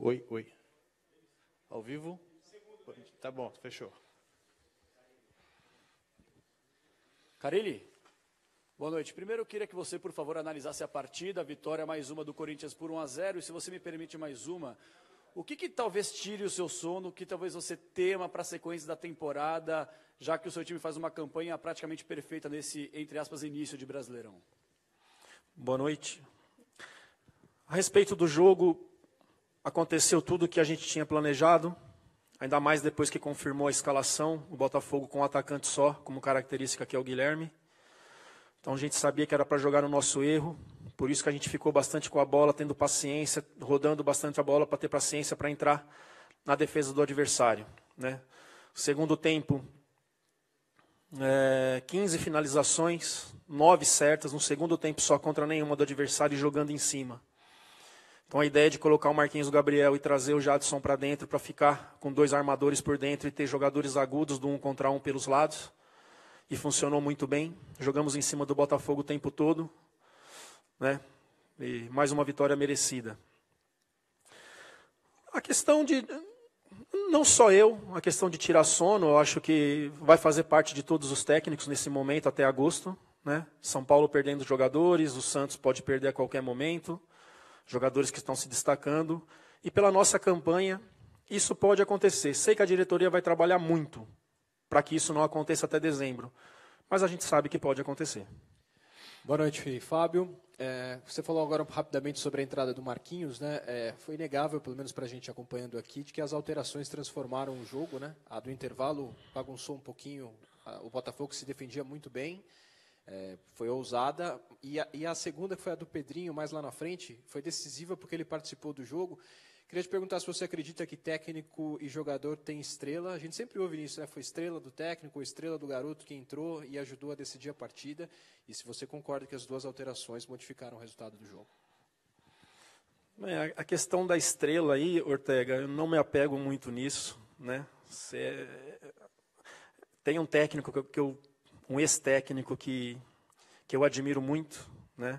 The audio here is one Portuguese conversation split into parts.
Oi, oi. Ao vivo? Tá bom, fechou. Carille, boa noite. Primeiro eu queria que você, por favor, analisasse a partida, a vitória mais uma do Corinthians por 1-0, e se você me permite mais uma, o que talvez tire o seu sono, o que talvez você tema para a sequência da temporada, já que o seu time faz uma campanha praticamente perfeita nesse, entre aspas, início de Brasileirão? Boa noite. A respeito do jogo, aconteceu tudo o que a gente tinha planejado, ainda mais depois que confirmou a escalação, o Botafogo com um atacante só, como característica que é o Guilherme. Então a gente sabia que era para jogar no nosso erro, por isso que a gente ficou bastante com a bola, tendo paciência, rodando bastante a bola para ter paciência para entrar na defesa do adversário, né? Segundo tempo, 15 finalizações, 9 certas, no segundo tempo só contra nenhuma do adversário e jogando em cima. Então a ideia de colocar o Marquinhos Gabriel e trazer o Jadson para dentro para ficar com 2 armadores por dentro e ter jogadores agudos do 1 contra 1 pelos lados. E funcionou muito bem. Jogamos em cima do Botafogo o tempo todo, né? E mais uma vitória merecida. A questão de, não só eu, a questão de tirar sono, eu acho que vai fazer parte de todos os técnicos nesse momento até agosto, né? São Paulo perdendo jogadores, o Santos pode perder a qualquer momento. Jogadores que estão se destacando, e pela nossa campanha, isso pode acontecer. Sei que a diretoria vai trabalhar muito para que isso não aconteça até dezembro, mas a gente sabe que pode acontecer. Boa noite, Fábio. Você falou agora rapidamente sobre a entrada do Marquinhos, né? Foi inegável, pelo menos para a gente acompanhando aqui, de que as alterações transformaram o jogo, né? A do intervalo bagunçou um pouquinho, o Botafogo se defendia muito bem. Foi ousada, e a segunda, que foi a do Pedrinho, mais lá na frente, foi decisiva porque ele participou do jogo. Queria te perguntar se você acredita que técnico e jogador tem estrela. A gente sempre ouve isso, né? Foi estrela do técnico, estrela do garoto que entrou e ajudou a decidir a partida. E se você concorda que as 2 alterações modificaram o resultado do jogo. A questão da estrela aí, Ortega, eu não me apego muito nisso, né? Tem um técnico um ex-técnico que eu admiro muito, né?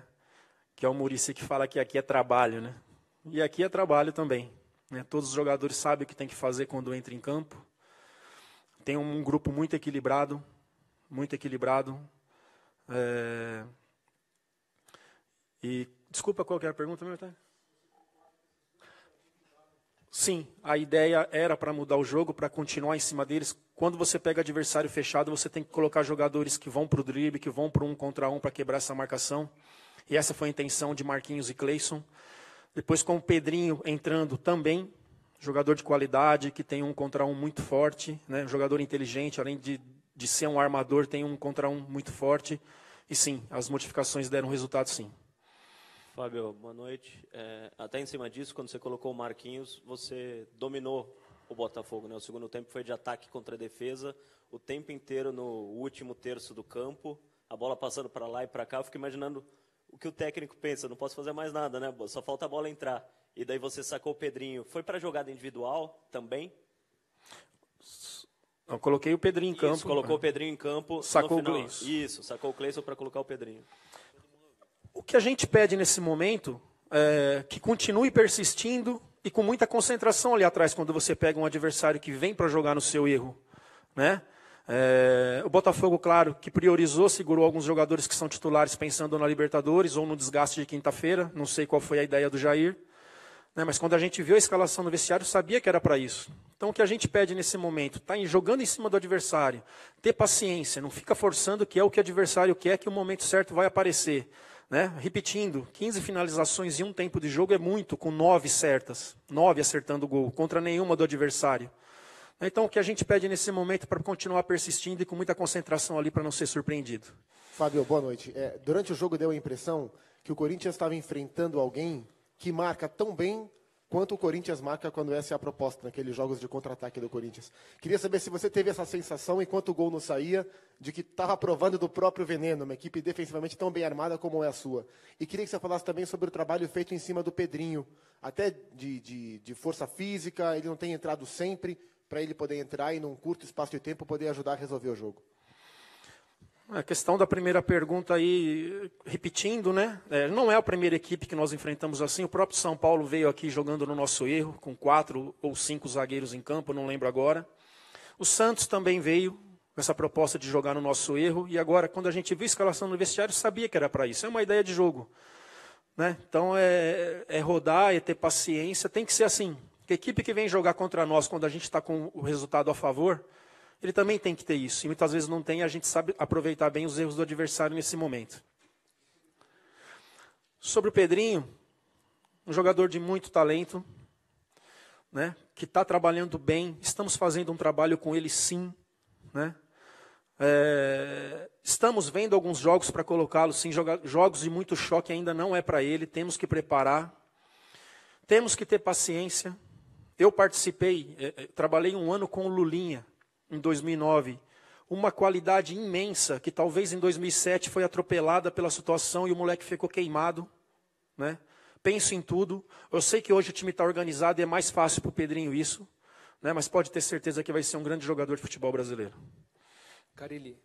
Que é o Muricy, que fala que aqui é trabalho, né? E aqui é trabalho também, né? Todos os jogadores sabem o que tem que fazer quando entra em campo. Tem um grupo muito equilibrado, muito equilibrado. E desculpa, qual que era a pergunta, meu Ortega? Sim, a ideia era para mudar o jogo, para continuar em cima deles. Quando você pega adversário fechado, você tem que colocar jogadores que vão para o drible, que vão para o 1 contra 1 para quebrar essa marcação. E essa foi a intenção de Marquinhos e Cleison. Depois com o Pedrinho entrando também, jogador de qualidade, que tem 1 contra 1 muito forte, né? Jogador inteligente, além de ser um armador, tem 1 contra 1 muito forte. E sim, as modificações deram resultado sim. Fábio, boa noite. Até em cima disso, quando você colocou o Marquinhos, você dominou o Botafogo, né? O segundo tempo foi de ataque contra a defesa, o tempo inteiro no último terço do campo, a bola passando para lá e para cá. Eu fico imaginando o que o técnico pensa, não posso fazer mais nada, né? Só falta a bola entrar. E daí você sacou o Pedrinho. Foi para jogada individual também? Eu coloquei o Pedrinho em campo. Isso, colocou o Pedrinho em campo. Sacou o Cleison. Isso, sacou o Cleison para colocar o Pedrinho. O que a gente pede nesse momento é que continue persistindo e com muita concentração ali atrás, quando você pega um adversário que vem para jogar no seu erro, né? O Botafogo, claro, que priorizou, segurou alguns jogadores que são titulares pensando na Libertadores ou no desgaste de quinta-feira. Não sei qual foi a ideia do Jair, né? Mas quando a gente viu a escalação no vestiário, sabia que era para isso. Então o que a gente pede nesse momento, tá jogando em cima do adversário, ter paciência, não fica forçando que é o que o adversário quer, que o momento certo vai aparecer. Né? Repetindo, 15 finalizações em um tempo de jogo é muito, com 9 certas, 9 acertando o gol, contra nenhuma do adversário. Então, o que a gente pede nesse momento é para continuar persistindo e com muita concentração ali para não ser surpreendido. Fábio, boa noite. Durante o jogo deu a impressão que o Corinthians estava enfrentando alguém que marca tão bem quanto o Corinthians marca quando essa é a proposta, naqueles jogos de contra-ataque do Corinthians. Queria saber se você teve essa sensação, enquanto o gol não saía, de que estava provando do próprio veneno, uma equipe defensivamente tão bem armada como é a sua. E queria que você falasse também sobre o trabalho feito em cima do Pedrinho, até de força física, ele não tem entrado sempre, para ele poder entrar e, num curto espaço de tempo, poder ajudar a resolver o jogo. A questão da primeira pergunta aí, repetindo, né? Não é a primeira equipe que nós enfrentamos assim. O próprio São Paulo veio aqui jogando no nosso erro, com 4 ou 5 zagueiros em campo, não lembro agora. O Santos também veio com essa proposta de jogar no nosso erro. E agora, quando a gente viu a escalação no vestiário, sabia que era para isso. É uma ideia de jogo, né? Então, é rodar, é ter paciência. Tem que ser assim. A equipe que vem jogar contra nós, quando a gente está com o resultado a favor, ele também tem que ter isso. E muitas vezes não tem, a gente sabe aproveitar bem os erros do adversário nesse momento. Sobre o Pedrinho, um jogador de muito talento, né, que está trabalhando bem. Estamos fazendo um trabalho com ele, sim, né? Estamos vendo alguns jogos para colocá-lo, sim. Jogos de muito choque ainda não é para ele. Temos que preparar. Temos que ter paciência. Eu participei, trabalhei um ano com o Lulinha, em 2009. Uma qualidade imensa, que talvez em 2007 foi atropelada pela situação e o moleque ficou queimado, né? Penso em tudo. Eu sei que hoje o time está organizado e é mais fácil para o Pedrinho isso, né? Mas pode ter certeza que vai ser um grande jogador de futebol brasileiro. Carille,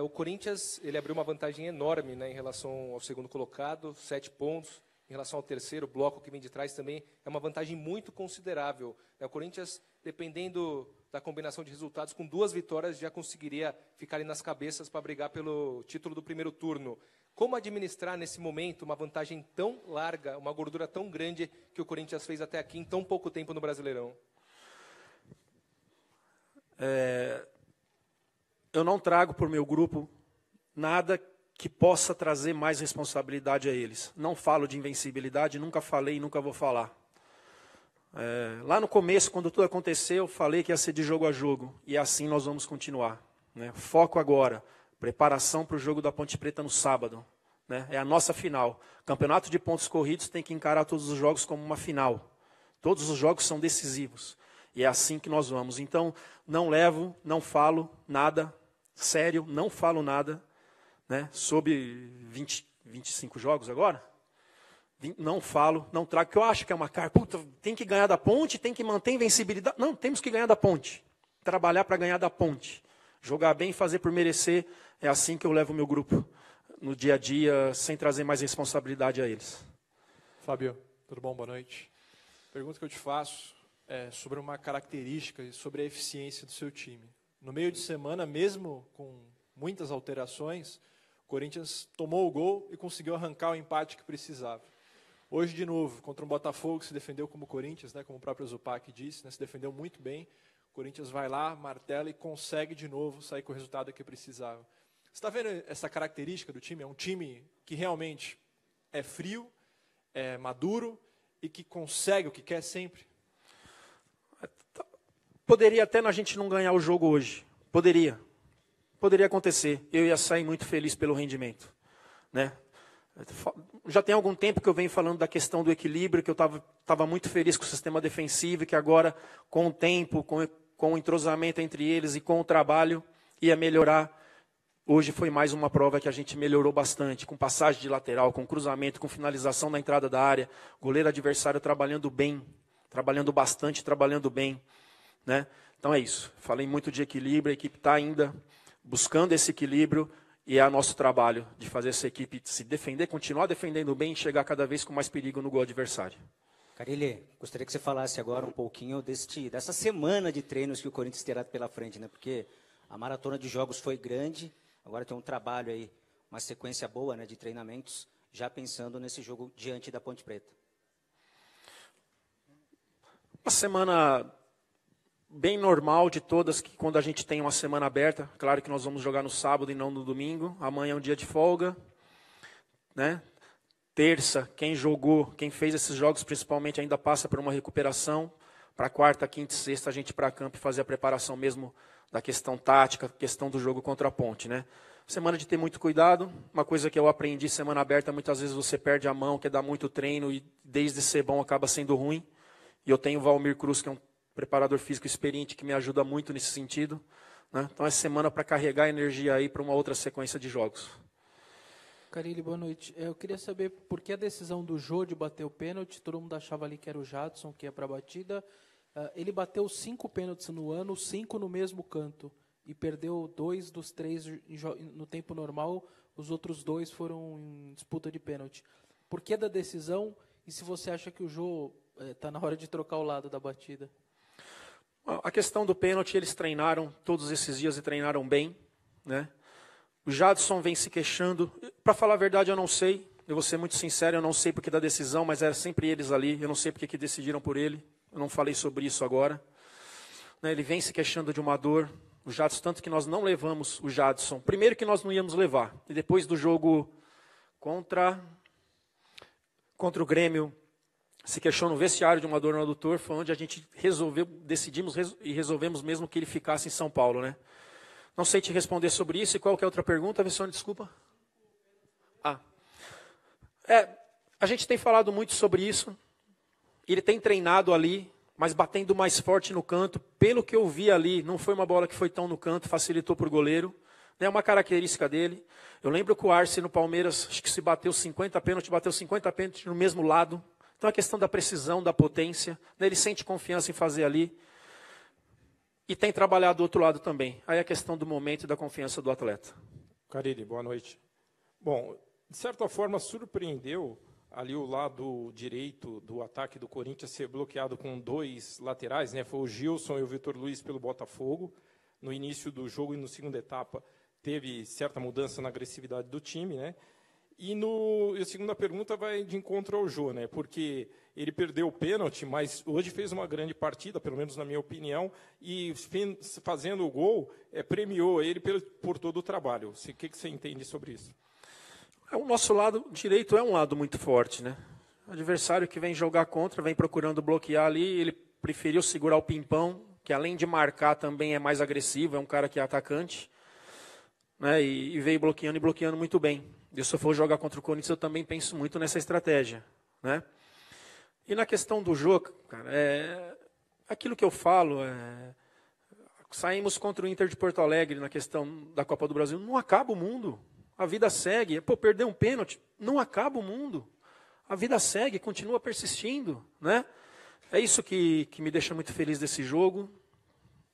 o Corinthians ele abriu uma vantagem enorme, né, em relação ao segundo colocado, 7 pontos. Em relação ao terceiro bloco que vem de trás também, é uma vantagem muito considerável. O Corinthians, dependendo da combinação de resultados, com 2 vitórias já conseguiria ficar ali nas cabeças para brigar pelo título do primeiro turno. Como administrar nesse momento uma vantagem tão larga, uma gordura tão grande que o Corinthians fez até aqui em tão pouco tempo no Brasileirão? Eu não trago para o meu grupo nada que possa trazer mais responsabilidade a eles. Não falo de invencibilidade, nunca falei e nunca vou falar. Lá no começo, quando tudo aconteceu, eu falei que ia ser de jogo a jogo. E assim nós vamos continuar, né? Foco agora, preparação para o jogo da Ponte Preta no sábado, né? É a nossa final. Campeonato de pontos corridos tem que encarar todos os jogos como uma final. Todos os jogos são decisivos. E é assim que nós vamos. Então, não falo nada, sério, não falo nada, né, sobre 25 jogos agora. Não falo, não trago, porque eu acho que é uma cara, puta, tem que ganhar da Ponte, tem que manter a invencibilidade. Não, temos que ganhar da Ponte. Trabalhar para ganhar da Ponte. Jogar bem e fazer por merecer. É assim que eu levo o meu grupo no dia a dia, sem trazer mais responsabilidade a eles. Fábio, tudo bom? Boa noite. Pergunta que eu te faço é sobre uma característica e sobre a eficiência do seu time. No meio de semana, mesmo com muitas alterações, o Corinthians tomou o gol e conseguiu arrancar o empate que precisava. Hoje, de novo, contra um Botafogo que se defendeu como o Corinthians, né, como o próprio Zupac disse, né, se defendeu muito bem. O Corinthians vai lá, martela e consegue de novo sair com o resultado que precisava. Você está vendo essa característica do time? É um time que realmente é frio, é maduro e que consegue o que quer sempre? Poderia até a gente não ganhar o jogo hoje. Poderia acontecer. Eu ia sair muito feliz pelo rendimento, né? Já tem algum tempo que eu venho falando da questão do equilíbrio, que eu estava muito feliz com o sistema defensivo e que agora, com o tempo, com o entrosamento entre eles e com o trabalho, ia melhorar. Hoje foi mais uma prova que a gente melhorou bastante, com passagem de lateral, com cruzamento, com finalização na entrada da área, goleiro adversário trabalhando bem, trabalhando bastante, trabalhando bem, né? Então é isso. Falei muito de equilíbrio, a equipe está ainda buscando esse equilíbrio e é nosso trabalho de fazer essa equipe se defender, continuar defendendo bem e chegar cada vez com mais perigo no gol adversário. Carille, gostaria que você falasse agora um pouquinho dessa semana de treinos que o Corinthians terá pela frente, né? Porque a maratona de jogos foi grande, agora tem um trabalho aí, uma sequência boa, né, de treinamentos, já pensando nesse jogo diante da Ponte Preta. Uma semana bem normal de todas, que quando a gente tem uma semana aberta, claro que nós vamos jogar no sábado e não no domingo, amanhã é um dia de folga, né? Terça, quem jogou, quem fez esses jogos principalmente ainda passa por uma recuperação, para quarta, quinta e sexta a gente ir para campo e fazer a preparação mesmo da questão tática, questão do jogo contra a Ponte, né? Semana de ter muito cuidado, uma coisa que eu aprendi, semana aberta, muitas vezes você perde a mão, quer dar muito treino e desde ser bom acaba sendo ruim, e eu tenho o Valmir Cruz, que é um preparador físico experiente que me ajuda muito nesse sentido, né? Então, essa semana para carregar energia aí para uma outra sequência de jogos. Carille, boa noite. Eu queria saber por que a decisão do Jô de bater o pênalti, todo mundo achava ali que era o Jadson que ia para a batida. Ele bateu 5 pênaltis no ano, 5 no mesmo canto. e perdeu 2 dos 3 no tempo normal, os outros 2 foram em disputa de pênalti. Por que da decisão e se você acha que o Jô está na hora de trocar o lado da batida? A questão do pênalti, eles treinaram todos esses dias e treinaram bem, né? O Jadson vem se queixando. Para falar a verdade, eu não sei. Eu vou ser muito sincero, eu não sei porque da decisão, mas era sempre eles ali. Eu não sei porque que decidiram por ele. Eu não falei sobre isso agora. Ele vem se queixando de uma dor. O Jadson, tanto que nós não levamos o Jadson. Primeiro que nós não íamos levar. E depois do jogo contra o Grêmio, se queixou no vestiário de uma dor no adutor, foi onde a gente decidimos e resolvemos mesmo que ele ficasse em São Paulo, né? Não sei te responder sobre isso. E qual que é a outra pergunta, Vessone? Desculpa. A gente tem falado muito sobre isso. Ele tem treinado ali, mas batendo mais forte no canto. Pelo que eu vi ali, não foi uma bola que foi tão no canto, facilitou para o goleiro. É uma característica dele. Eu lembro que o Arce no Palmeiras, acho que se bateu 50 pênaltis, bateu 50 pênaltis no mesmo lado. Então a questão da precisão, da potência, ele sente confiança em fazer ali. E tem trabalhado do outro lado também. Aí a questão do momento e da confiança do atleta. Carille, boa noite. Bom, de certa forma surpreendeu ali o lado direito do ataque do Corinthians ser bloqueado com 2 laterais, né? Foi o Gilson e o Vitor Luiz pelo Botafogo. No início do jogo e na segunda etapa teve certa mudança na agressividade do time, né? E a segunda pergunta vai de encontro ao Jô, né? Porque ele perdeu o pênalti, mas hoje fez uma grande partida, pelo menos na minha opinião, e fazendo o gol, premiou ele por todo o trabalho. O que você entende sobre isso? O nosso lado direito é um lado muito forte, né? O adversário que vem jogar contra, vem procurando bloquear ali, ele preferiu segurar o Pimpão, que além de marcar também é mais agressivo, é um cara que é atacante, né? E veio bloqueando e bloqueando muito bem. E se eu for jogar contra o Corinthians, eu também penso muito nessa estratégia, né? E na questão do jogo, cara, aquilo que eu falo, saímos contra o Inter de Porto Alegre na questão da Copa do Brasil, não acaba o mundo, a vida segue. Perder um pênalti, não acaba o mundo, a vida segue, continua persistindo, né? É isso que me deixa muito feliz desse jogo,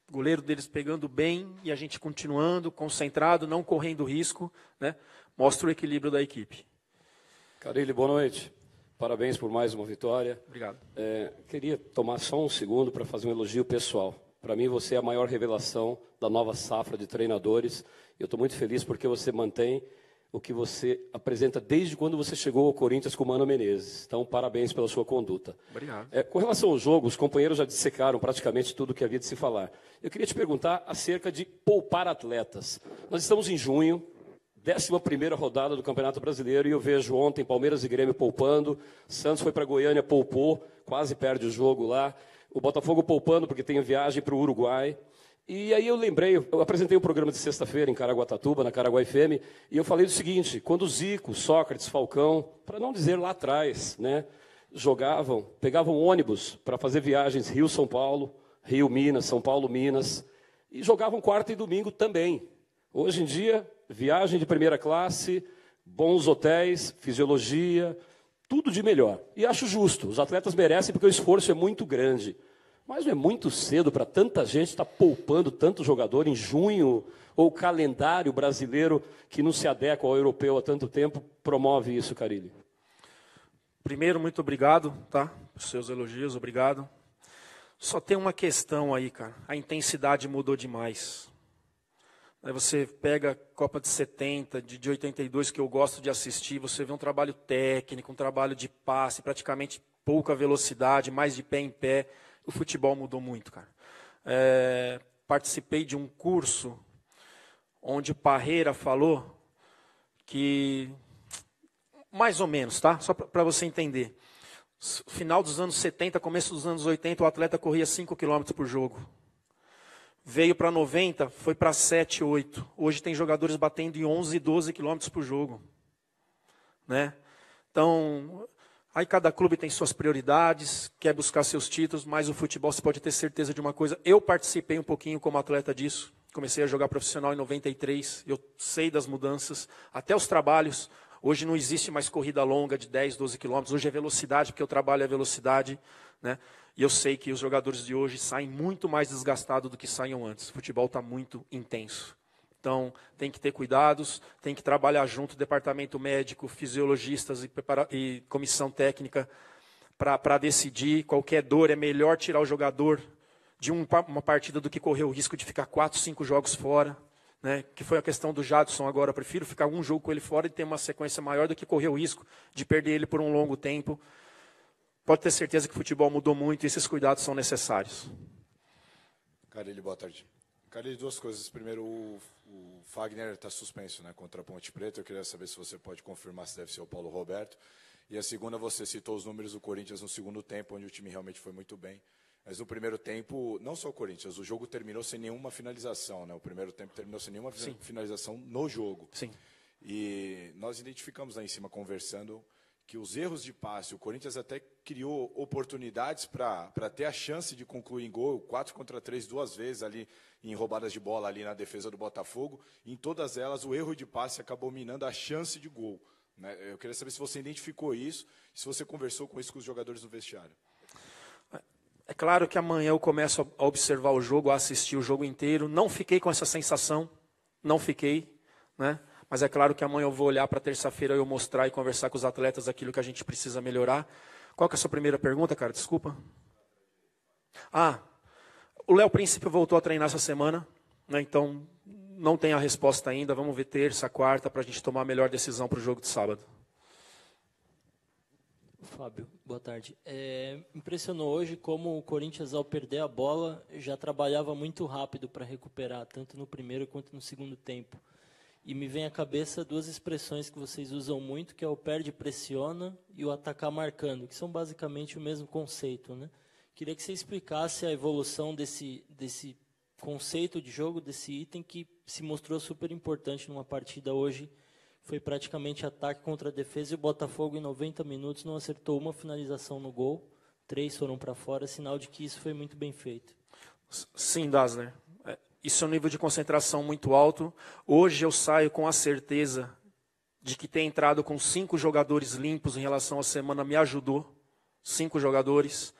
o goleiro deles pegando bem e a gente continuando, concentrado, não correndo risco, né? Mostra o equilíbrio da equipe. Carille, boa noite. Parabéns por mais uma vitória. Obrigado. Queria tomar só um segundo para fazer um elogio pessoal. Para mim, você é a maior revelação da nova safra de treinadores. Eu estou muito feliz porque você mantém o que você apresenta desde quando você chegou ao Corinthians com o Mano Menezes. Então, parabéns pela sua conduta. Obrigado. Com relação ao jogo, os companheiros já dissecaram praticamente tudo o que havia de se falar. Eu queria te perguntar acerca de poupar atletas. Nós estamos em junho, 11ª rodada do Campeonato Brasileiro, e eu vejo ontem Palmeiras e Grêmio poupando, Santos foi para Goiânia, poupou, quase perde o jogo lá, o Botafogo poupando porque tem viagem para o Uruguai. E aí eu lembrei, eu apresentei um programa de sexta-feira em Caraguatatuba, na Caraguá FM, e eu falei do seguinte: quando Zico, Sócrates, Falcão, para não dizer lá atrás, né, pegavam ônibus para fazer viagens Rio-São Paulo, Rio-Minas, São Paulo-Minas, e jogavam quarta e domingo também. Hoje em dia, viagem de primeira classe, bons hotéis, fisiologia, tudo de melhor. E acho justo, os atletas merecem porque o esforço é muito grande. Mas não é muito cedo para tanta gente estar poupando tanto jogador em junho, ou o calendário brasileiro que não se adequa ao europeu há tanto tempo promove isso, Carille? Primeiro, muito obrigado, tá? Os seus elogios, obrigado. Só tem uma questão aí, cara. A intensidade mudou demais. Aí você pega a Copa de 70, de 82, que eu gosto de assistir, você vê um trabalho técnico, um trabalho de passe, praticamente pouca velocidade, mais de pé em pé. O futebol mudou muito, cara. Participei de um curso onde o Parreira falou que, mais ou menos, tá? Só para você entender. Final dos anos 70, começo dos anos 80, o atleta corria 5 km por jogo. Veio para 90, foi para 7, 8. Hoje tem jogadores batendo em 11, 12 km por jogo, né? Então, aí cada clube tem suas prioridades, quer buscar seus títulos, mas o futebol, você pode ter certeza de uma coisa. Eu participei um pouquinho como atleta disso. Comecei a jogar profissional em 93. Eu sei das mudanças, até os trabalhos. Hoje não existe mais corrida longa de 10, 12 quilômetros. Hoje é velocidade, porque o trabalho é velocidade, né? E eu sei que os jogadores de hoje saem muito mais desgastados do que saíam antes. O futebol está muito intenso. Então, tem que ter cuidados, tem que trabalhar junto, departamento médico, fisiologistas e comissão técnica, para decidir. Qualquer dor, é melhor tirar o jogador de uma partida do que correr o risco de ficar 4, 5 jogos fora. Né? Que foi a questão do Jadson agora. Eu prefiro ficar um jogo com ele fora e ter uma sequência maior do que correr o risco de perder ele por um longo tempo. Pode ter certeza que o futebol mudou muito e esses cuidados são necessários. Carille, boa tarde. Carille, duas coisas. Primeiro, o Fagner está suspenso, né, contra a Ponte Preta. Eu queria saber se você pode confirmar se deve ser o Paulo Roberto. E a segunda, você citou os números do Corinthians no segundo tempo, onde o time realmente foi muito bem. Mas no primeiro tempo, não só o Corinthians, o jogo terminou sem nenhuma finalização. Né? O primeiro tempo terminou sem nenhuma finalização no jogo. Sim. E nós identificamos lá em cima, conversando, que os erros de passe, o Corinthians até criou oportunidades para ter a chance de concluir em gol, 4 contra 3 duas vezes ali em roubadas de bola ali na defesa do Botafogo. Em todas elas, o erro de passe acabou minando a chance de gol. Né? Eu queria saber se você identificou isso, se você conversou com isso com os jogadores do vestiário. É claro que amanhã eu começo a observar o jogo, a assistir o jogo inteiro. Não fiquei com essa sensação, não fiquei, né? Mas é claro que amanhã eu vou olhar para terça-feira e eu mostrar e conversar com os atletas aquilo que a gente precisa melhorar. Qual que é a sua primeira pergunta, cara? Desculpa. O Léo Príncipe voltou a treinar essa semana, né? Então não tem a resposta ainda. Vamos ver terça, quarta, para a gente tomar a melhor decisão para o jogo de sábado. Fábio, boa tarde. Impressionou hoje como o Corinthians, ao perder a bola, já trabalhava muito rápido para recuperar, tanto no primeiro quanto no segundo tempo. E me vem à cabeça duas expressões que vocês usam muito, que é o perde, pressiona e o atacar marcando, que são basicamente o mesmo conceito, né? Queria que você explicasse a evolução desse conceito de jogo, desse item que se mostrou super importante numa partida hoje. Foi praticamente ataque contra a defesa e o Botafogo em 90 minutos não acertou uma finalização no gol, 3 foram para fora, sinal de que isso foi muito bem feito. Sim, Dassler. Isso é um nível de concentração muito alto. Hoje eu saio com a certeza de que ter entrado com 5 jogadores limpos em relação à semana me ajudou. 5 jogadores.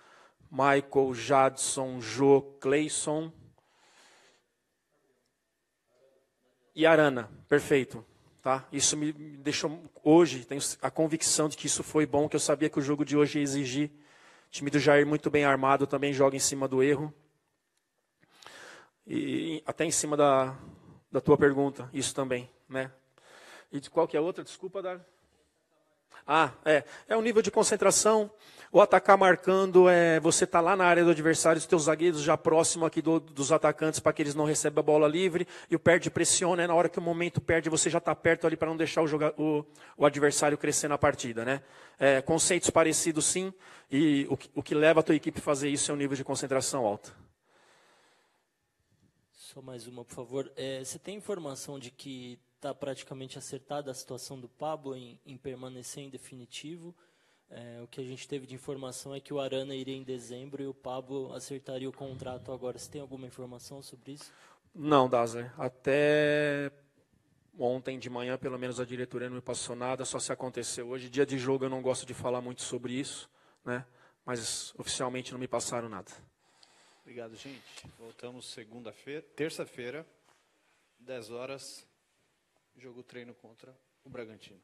Michael, Jadson, Jô, Cleison e Arana. Perfeito. Tá? Isso me deixou hoje, tenho a convicção de que isso foi bom, que eu sabia que o jogo de hoje ia exigir. O time do Jair muito bem armado também joga em cima do erro. E até em cima da tua pergunta, isso também, né? E de qual que é a outra? Desculpa, Dar. É um nível de concentração. O atacar marcando você tá lá na área do adversário, os teus zagueiros já próximo aqui dos atacantes para que eles não recebam a bola livre. E o perde pressiona, na hora que o momento perde, você já está perto ali para não deixar o adversário crescer na partida, né? Conceitos parecidos sim, e o que leva a tua equipe a fazer isso é um nível de concentração alto. Só mais uma, por favor. Você tem informação de que está praticamente acertada a situação do Pablo em permanecer em definitivo? O que a gente teve de informação é que o Arana iria em dezembro e o Pablo acertaria o contrato agora. Você tem alguma informação sobre isso? Não, Dassler. Até ontem de manhã, pelo menos, a diretoria não me passou nada, só se aconteceu hoje. Dia de jogo eu não gosto de falar muito sobre isso, né? Mas oficialmente não me passaram nada. Obrigado, gente. Voltamos terça-feira, 10 horas, jogo treino contra o Bragantino.